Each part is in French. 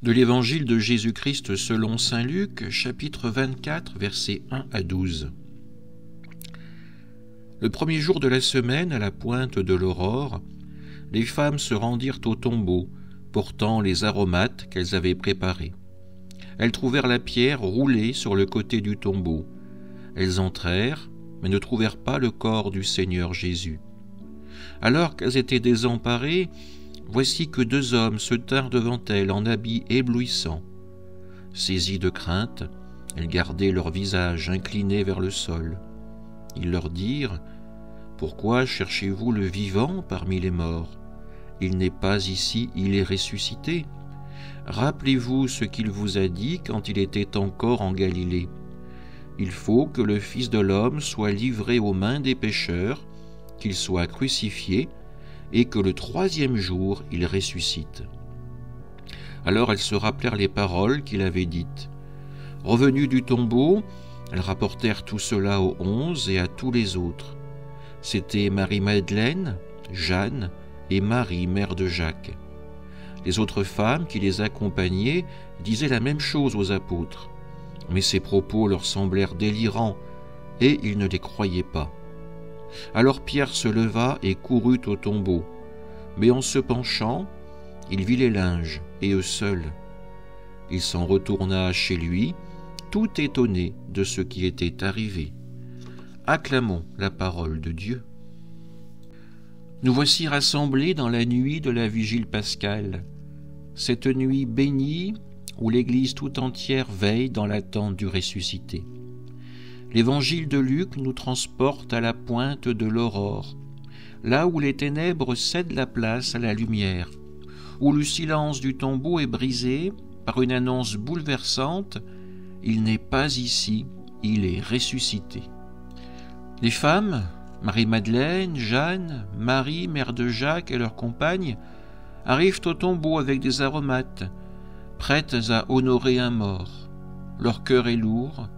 De l'Évangile de Jésus-Christ selon saint Luc, chapitre 24, versets 1 à 12. Le premier jour de la semaine, à la pointe de l'aurore, les femmes se rendirent au tombeau, portant les aromates qu'elles avaient préparés. Elles trouvèrent la pierre roulée sur le côté du tombeau. Elles entrèrent, mais ne trouvèrent pas le corps du Seigneur Jésus. Alors qu'elles étaient désemparées, voici que deux hommes se tinrent devant elles en habits éblouissants. Saisies de crainte, elles gardaient leur visage incliné vers le sol. Ils leur dirent : « Pourquoi cherchez-vous le vivant parmi les morts ? Il n'est pas ici, il est ressuscité. Rappelez-vous ce qu'il vous a dit quand il était encore en Galilée. Il faut que le Fils de l'homme soit livré aux mains des pécheurs, qu'il soit crucifié, et que le troisième jour il ressuscite. » Alors elles se rappelèrent les paroles qu'il avait dites. Revenues du tombeau, elles rapportèrent tout cela aux 11 et à tous les autres. C'étaient Marie-Madeleine, Jeanne et Marie, mère de Jacques. Les autres femmes qui les accompagnaient disaient la même chose aux apôtres, mais ces propos leur semblèrent délirants, et ils ne les croyaient pas. Alors Pierre se leva et courut au tombeau, mais en se penchant, il vit les linges, et eux seuls. Il s'en retourna chez lui, tout étonné de ce qui était arrivé. Acclamons la parole de Dieu. Nous voici rassemblés dans la nuit de la vigile pascale, cette nuit bénie où l'Église tout entière veille dans l'attente du ressuscité. L'Évangile de Luc nous transporte à la pointe de l'aurore, là où les ténèbres cèdent la place à la lumière, où le silence du tombeau est brisé par une annonce bouleversante : il n'est pas ici, il est ressuscité. Les femmes, Marie-Madeleine, Jeanne, Marie, mère de Jacques et leurs compagnes, arrivent au tombeau avec des aromates, prêtes à honorer un mort. Leur cœur est lourd,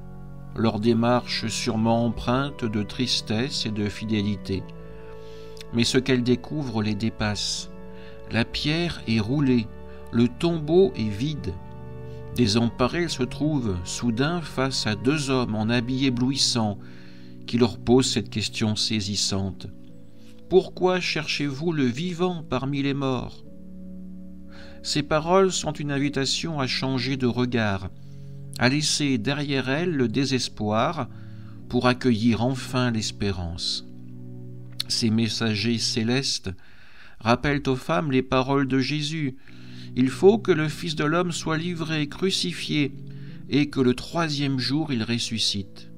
leur démarche sûrement empreinte de tristesse et de fidélité. Mais ce qu'elles découvrent les dépasse. La pierre est roulée, le tombeau est vide. Désemparées, elles se trouvent soudain face à deux hommes en habits éblouissants qui leur posent cette question saisissante. « Pourquoi cherchez-vous le vivant parmi les morts ?» Ces paroles sont une invitation à changer de regard, à laisser derrière elles le désespoir pour accueillir enfin l'espérance. Ces messagers célestes rappellent aux femmes les paroles de Jésus. Il faut que le Fils de l'homme soit livré, crucifié, et que le troisième jour il ressuscite.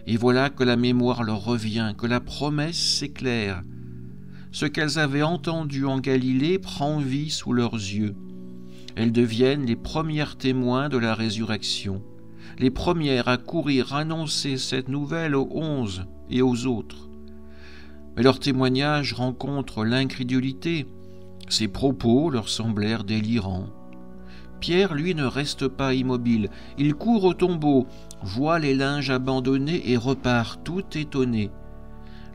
Et voilà que la mémoire leur revient, que la promesse s'éclaire. Ce qu'elles avaient entendu en Galilée prend vie sous leurs yeux. Elles deviennent les premières témoins de la résurrection, les premières à courir annoncer cette nouvelle aux 11 et aux autres. Mais leur témoignage rencontre l'incrédulité. Ces propos leur semblèrent délirants. Pierre, lui, ne reste pas immobile. Il court au tombeau, voit les linges abandonnés et repart tout étonné.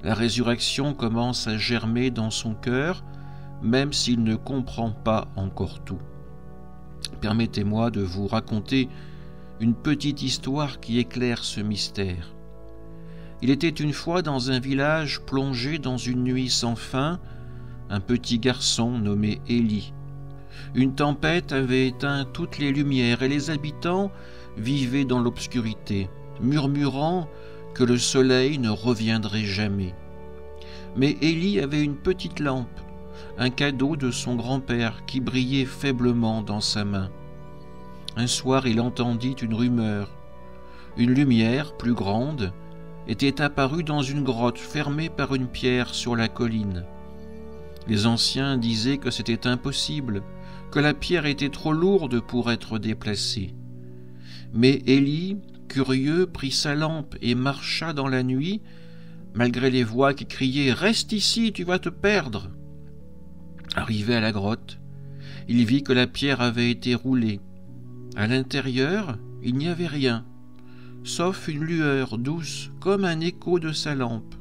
La résurrection commence à germer dans son cœur, même s'il ne comprend pas encore tout. Permettez-moi de vous raconter une petite histoire qui éclaire ce mystère. Il était une fois dans un village plongé dans une nuit sans fin, un petit garçon nommé Élie. Une tempête avait éteint toutes les lumières et les habitants vivaient dans l'obscurité, murmurant que le soleil ne reviendrait jamais. Mais Élie avait une petite lampe, un cadeau de son grand-père qui brillait faiblement dans sa main. Un soir, il entendit une rumeur. Une lumière plus grande était apparue dans une grotte fermée par une pierre sur la colline. Les anciens disaient que c'était impossible, que la pierre était trop lourde pour être déplacée. Mais Élie, curieux, prit sa lampe et marcha dans la nuit, malgré les voix qui criaient « Reste ici, tu vas te perdre !» Arrivé à la grotte, il vit que la pierre avait été roulée. À l'intérieur, il n'y avait rien, sauf une lueur douce comme un écho de sa lampe.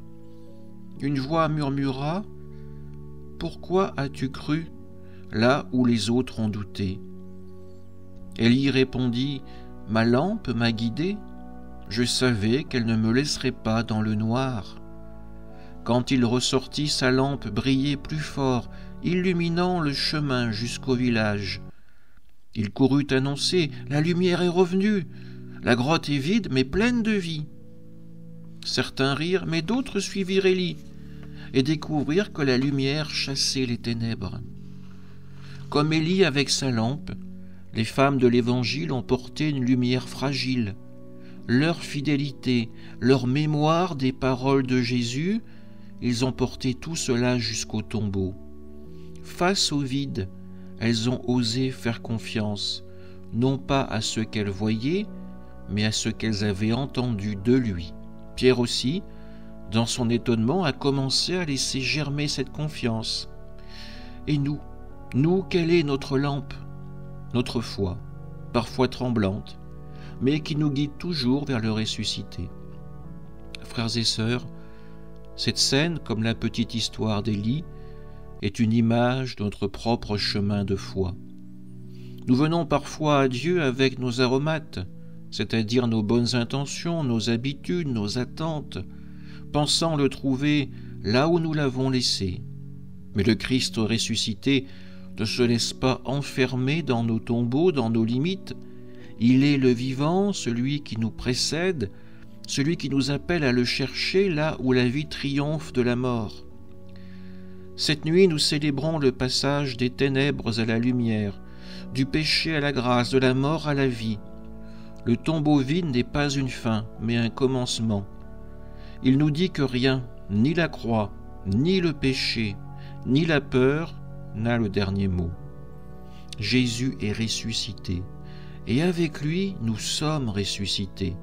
Une voix murmura « Pourquoi as-tu cru là où les autres ont douté ?» Élie répondit, « Ma lampe m'a guidé. Je savais qu'elle ne me laisserait pas dans le noir. » Quand il ressortit, sa lampe brillait plus fort, illuminant le chemin jusqu'au village. Il courut annoncer, « La lumière est revenue. La grotte est vide, mais pleine de vie. » Certains rirent, mais d'autres suivirent Élie et découvrirent que la lumière chassait les ténèbres. Comme Élie avec sa lampe, les femmes de l'Évangile ont porté une lumière fragile. Leur fidélité, leur mémoire des paroles de Jésus, ils ont porté tout cela jusqu'au tombeau. Face au vide, elles ont osé faire confiance, non pas à ce qu'elles voyaient, mais à ce qu'elles avaient entendu de lui. Pierre aussi, dans son étonnement, a commencé à laisser germer cette confiance. Et nous, quelle est notre lampe? Notre foi, parfois tremblante, mais qui nous guide toujours vers le ressuscité. Frères et sœurs, cette scène, comme la petite histoire d'Élie, est une image de notre propre chemin de foi. Nous venons parfois à Dieu avec nos aromates, c'est-à-dire nos bonnes intentions, nos habitudes, nos attentes, pensant le trouver là où nous l'avons laissé. Mais le Christ ressuscité ne se laisse pas enfermer dans nos tombeaux, dans nos limites. Il est le vivant, celui qui nous précède, celui qui nous appelle à le chercher là où la vie triomphe de la mort. Cette nuit, nous célébrons le passage des ténèbres à la lumière, du péché à la grâce, de la mort à la vie. Le tombeau vide n'est pas une fin, mais un commencement. Il nous dit que rien, ni la croix, ni le péché, ni la peur, n'a le dernier mot. Jésus est ressuscité, et avec lui, nous sommes ressuscités.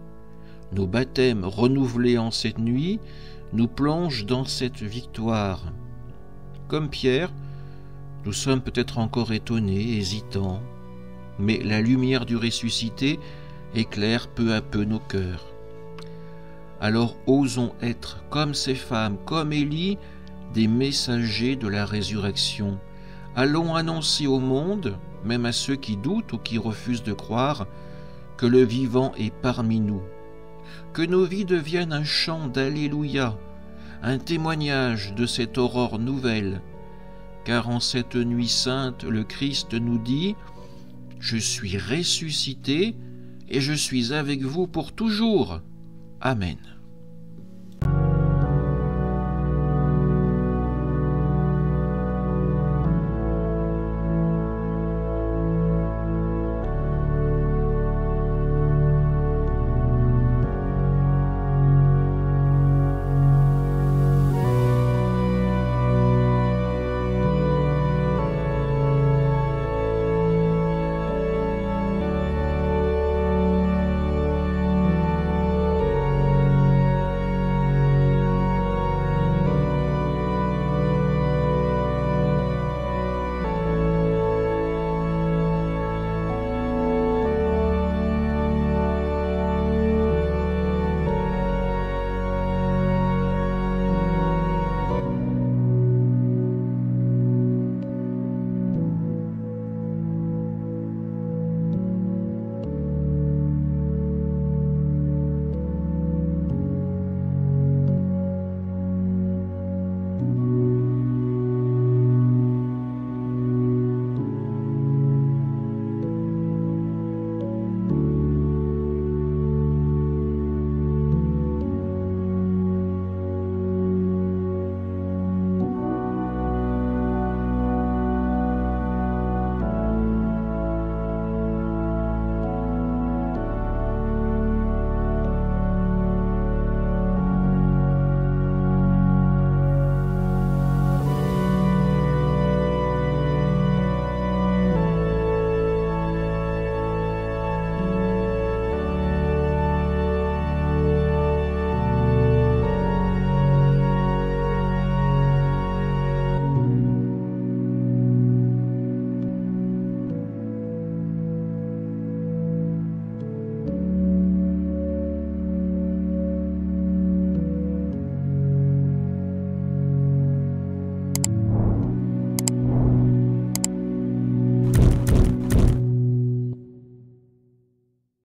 Nos baptêmes renouvelés en cette nuit nous plongent dans cette victoire. Comme Pierre, nous sommes peut-être encore étonnés, hésitants, mais la lumière du ressuscité éclaire peu à peu nos cœurs. Alors osons être, comme ces femmes, comme Élie, des messagers de la résurrection. Allons annoncer au monde, même à ceux qui doutent ou qui refusent de croire, que le vivant est parmi nous. Que nos vies deviennent un chant d'Alléluia, un témoignage de cette aurore nouvelle. Car en cette nuit sainte, le Christ nous dit « Je suis ressuscité et je suis avec vous pour toujours. » Amen.